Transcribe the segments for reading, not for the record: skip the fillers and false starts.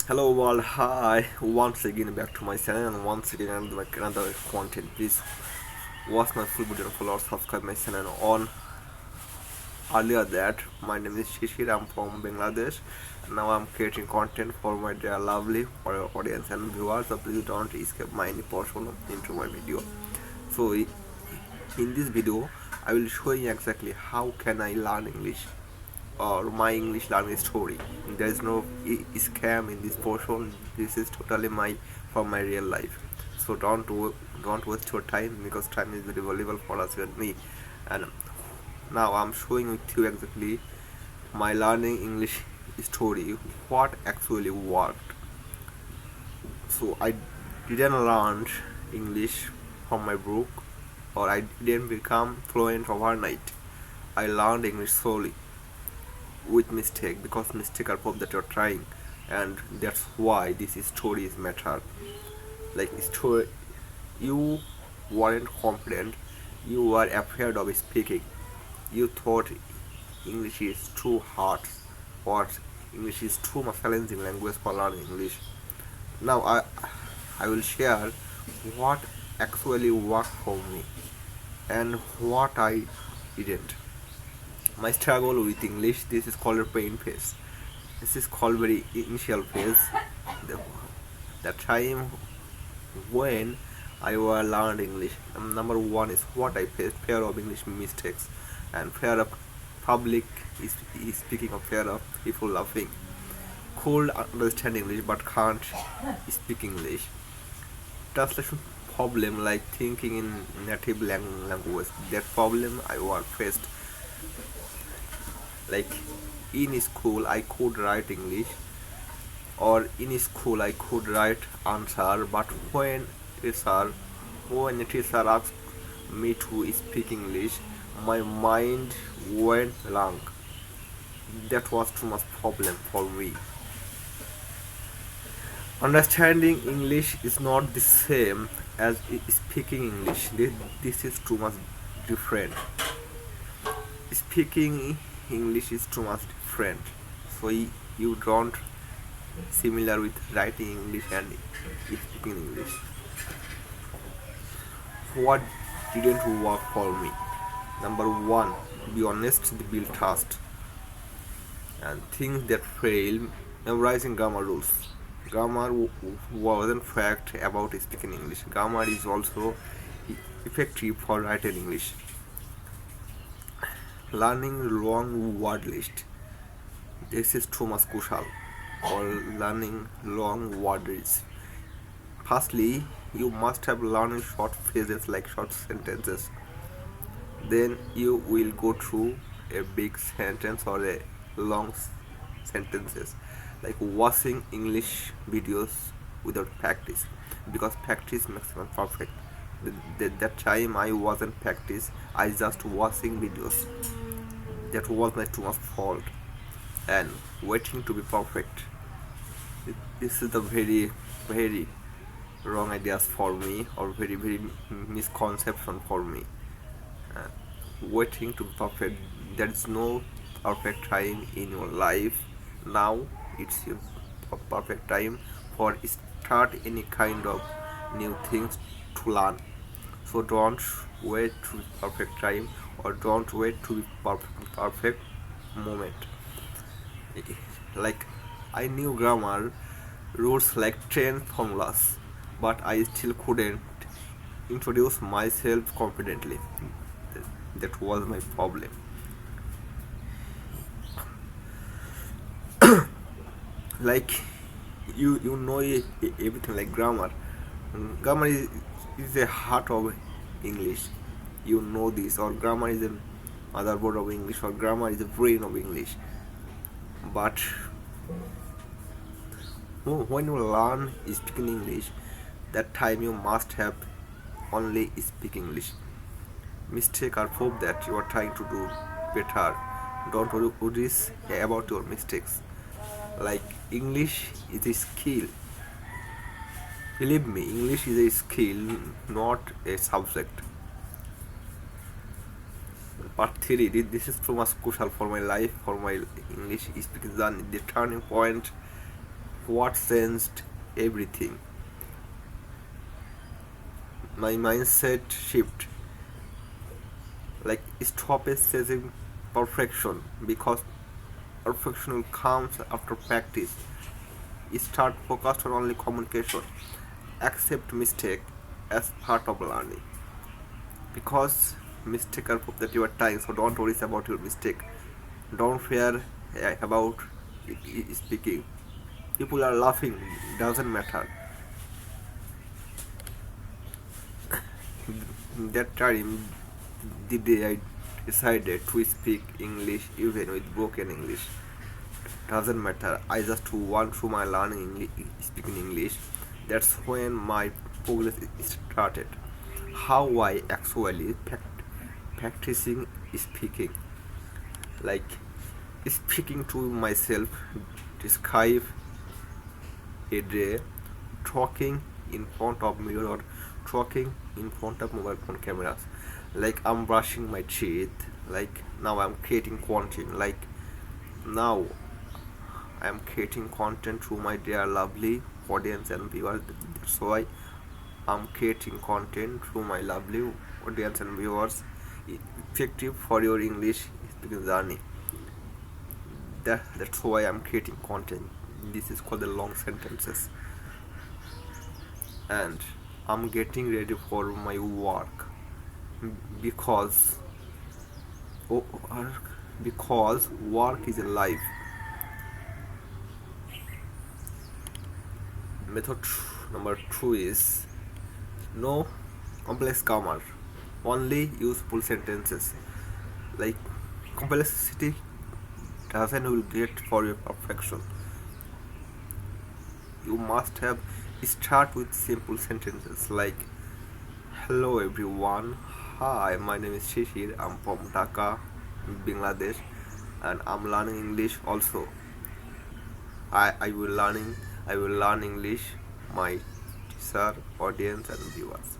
Hello world, hi once again back to my channel and once again another content. Please watch my full video and follow or subscribe my channel on. Earlier that my name is Shishir, I'm from Bangladesh and now I'm creating content for my dear lovely audience and viewers, so please don't escape my any portion into my video. So in this video I will show you exactly how can I learn English or my English learning story. There is no scam in this portion. This is totally my from my real life. So don't waste your time because time is very valuable for us and me. And now I'm showing with you exactly my learning English story. What actually worked. So I didn't learn English from my book or I didn't become fluent overnight. I learned English slowly with mistake because mistake are proof that you're trying, and that's why this story is matter. Like story, you weren't confident, you were afraid of speaking, you thought English is too hard or English is too much challenging language for learning English. Now I will share what actually worked for me and what I didn't. My struggle with English, this is called a pain phase. This is called very initial phase. The, the time when I will learn English. Number one is what I faced: fear of English mistakes and fear of public is speaking, of fear of people laughing. Could understand English but can't speak English. Translation problem, like thinking in native language. That problem I was faced. Like in school I could write English, or in school I could write answer, but when a teacher asked me to speak English, my mind went blank. That was too much problem for me. Understanding English is not the same as speaking English. This is too much different. Speaking English is too much different. So you don't similar with writing English and speaking English. What didn't work for me? Number one, be honest, build trust. And things that fail: memorizing grammar rules. Grammar wasn't fact about speaking English. Grammar is also effective for writing English. Learning long word list. This is too much crucial. Or learning long word lists. Firstly, you must have learned short phrases like short sentences. Then you will go through a big sentence or a long sentences, like watching English videos without practice, because practice makes one perfect. That time I wasn't practice, I just watching videos. That was my too much fault. And waiting to be perfect, this is the very wrong ideas for me, or very misconception for me. uh, Waiting to be perfect, there is no perfect time in your life. Now it's your perfect time for start any kind of new things to learn. So don't wait to be perfect time, or don't wait to be perfect moment. Like I knew grammar rules like 10 formulas, but I still couldn't introduce myself confidently. That was my problem. Like you know everything like grammar. Grammar is the heart of English. You know this, or grammar is the motherboard of English, or grammar is the brain of English. But when you learn speaking English, that time you must have only speak English. Mistake are proof that you are trying to do better. Don't worry about your mistakes. Like English is a skill. Believe me, English is a skill, not a subject. Part 3, this is too much crucial for my life, for my English speaking journey. The turning point what changed everything. My mindset shift. Like stop chasing perfection because perfection will comes after practice. Start focused on only communication. Accept mistake as part of learning because mistake are proof that you are trying. So don't worry about your mistake. Don't fear about speaking. People are laughing. Doesn't matter. That time, the day I decided to speak English even with broken English. Doesn't matter. I just want to my learning speaking English. That's when my progress started. How I actually practicing speaking, like speaking to myself, describe a day, talking in front of mirror or talking in front of mobile phone cameras. Like I'm brushing my teeth. Like now I'm creating content. Like now I'm creating content to my dear lovely audience and viewers. That's why I'm creating content to my lovely audience and viewers. Effective for your English speaking journey. That's why I'm creating content. This is called the long sentences. And I'm getting ready for my work because oh, because work is a life. Method number 2 is no complex grammar, only useful sentences. Like complexity doesn't will get for your perfection. You must have start with simple sentences like hello everyone, hi, my name is Shishir, I'm from Dhaka, Bangladesh, and I'm learning English also. I will learn English, my teacher, audience and viewers.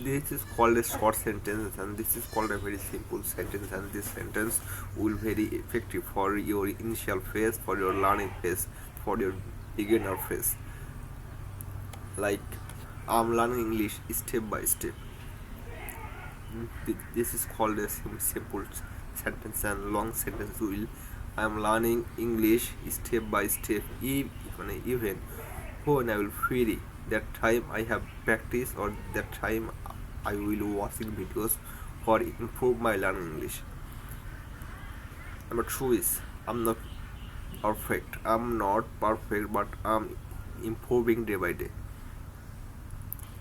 This is called a short sentence and this is called a very simple sentence, and this sentence will very effective for your initial phase, for your learning phase, for your beginner phase. Like I'm learning English step by step. This is called a simple sentence, and long sentence will I'm learning English step by step. Even when I will free, that time I have practice or that time I will watching videos for improve my learning English. Number 2 is I'm not perfect. I'm not perfect, but I'm improving day by day.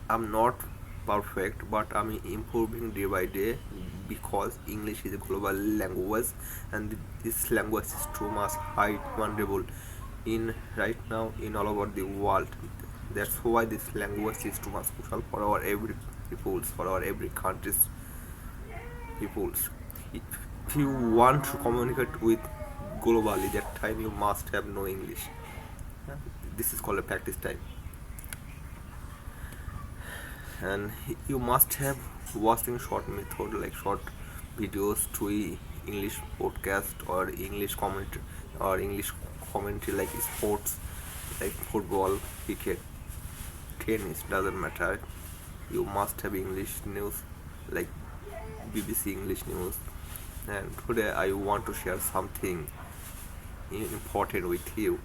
I'm not perfect, but I'm improving day by day because English is a global language, and this language is too much high vulnerable in right now in all over the world. That's why this language is too much crucial for our every peoples, for our every country's peoples. If you want to communicate with globally, that time you must have no English. This is called a practice time. And you must have watching short method like short videos to English podcast or English comment or English commentary like sports like football, cricket, tennis, doesn't matter. You must have English news like BBC English news. And today I want to share something important with you.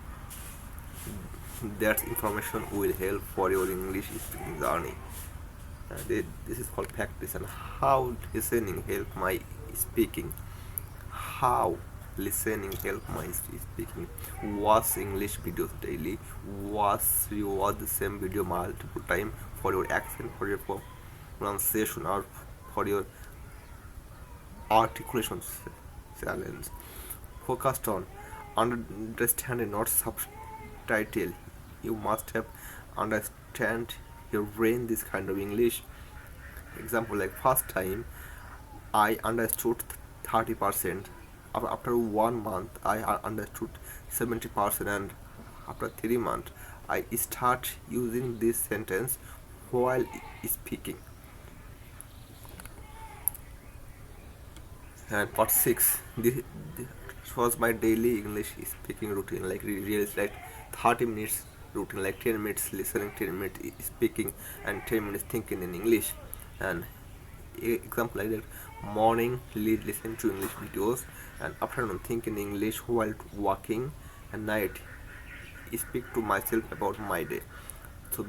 That information will help for your English speaking journey. This is called practice. And how listening help my speaking. How listening help my speaking. Watch English videos daily. You watch the same video multiple time for your accent, for your pronunciation, or for your articulation challenge. Focused on understanding, not subtitle. You must have understand your brain this kind of English. Example like first time I understood 30%. After 1 month I understood 70%, and after 3 months I start using this sentence while speaking. And part 6, It was my daily English speaking routine, like really like 30 minutes routine, like 10 minutes listening, 10 minutes speaking, and 10 minutes thinking in English. And example like that: morning listen to English videos, and afternoon think in English while walking, and night speak to myself about my day. So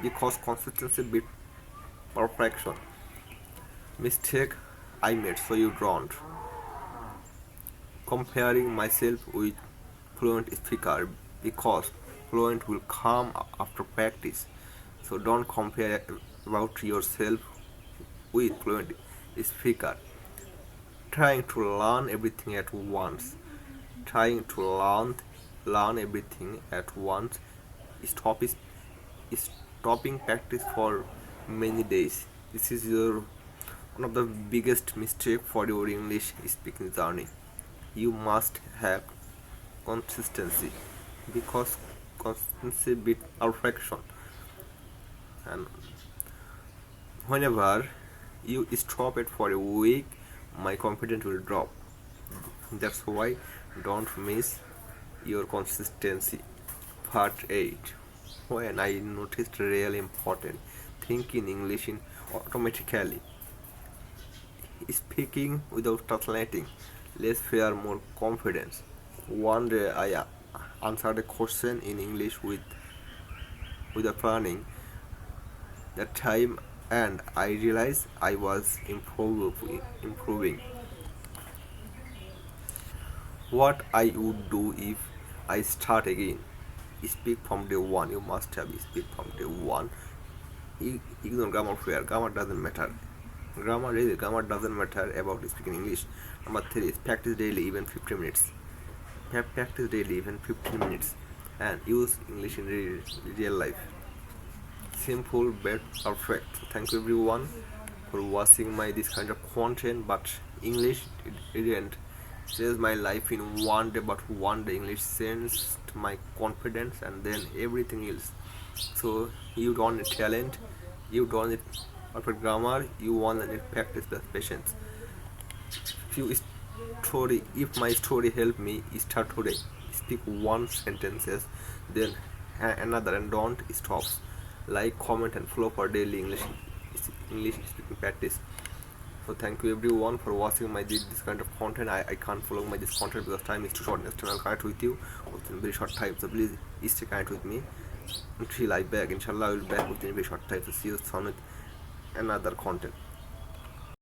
because consistency beat perfection. Mistake I made so you don't. Comparing myself with fluent speaker, because fluent will come after practice. So don't compare about yourself with fluent speaker. Trying to learn everything at once. Trying to learn everything at once. Stop is stopping practice for many days. This is your one of the biggest mistake for your English speaking journey. You must have consistency, because consistency beats perfection. And whenever you stop it for a week, my confidence will drop. That's why don't miss your consistency. Part 8. When I noticed really important thinking English in automatically, speaking without translating, less fear, more confidence. One day I answered a question in English without planning that time, and I realized I was improving. What I would do if I start again? Speak from day one. You must have speak from day one. Ignore grammar fear. Grammar doesn't matter. Grammar doesn't matter about speaking English. Number 3 is practice daily, even 15 minutes. Practice daily, even 15 minutes, and use English in real life. Simple but perfect. Thank you everyone for watching my this kind of content. But English it didn't change my life in one day, but one day English changed my confidence and then everything else. So you don't need talent, you don't need perfect grammar, you want to need practice plus patience. If my story helped me, start today. Speak one sentences, then another, and don't stop. Like, comment, and follow for daily English speaking practice. So thank you everyone for watching my this kind of content. I can't follow my this content because time is too short. Next time I'll connect with you within very short time. So please stay connect with me until I back. Inshallah I will back within very short time. So see you soon with another content.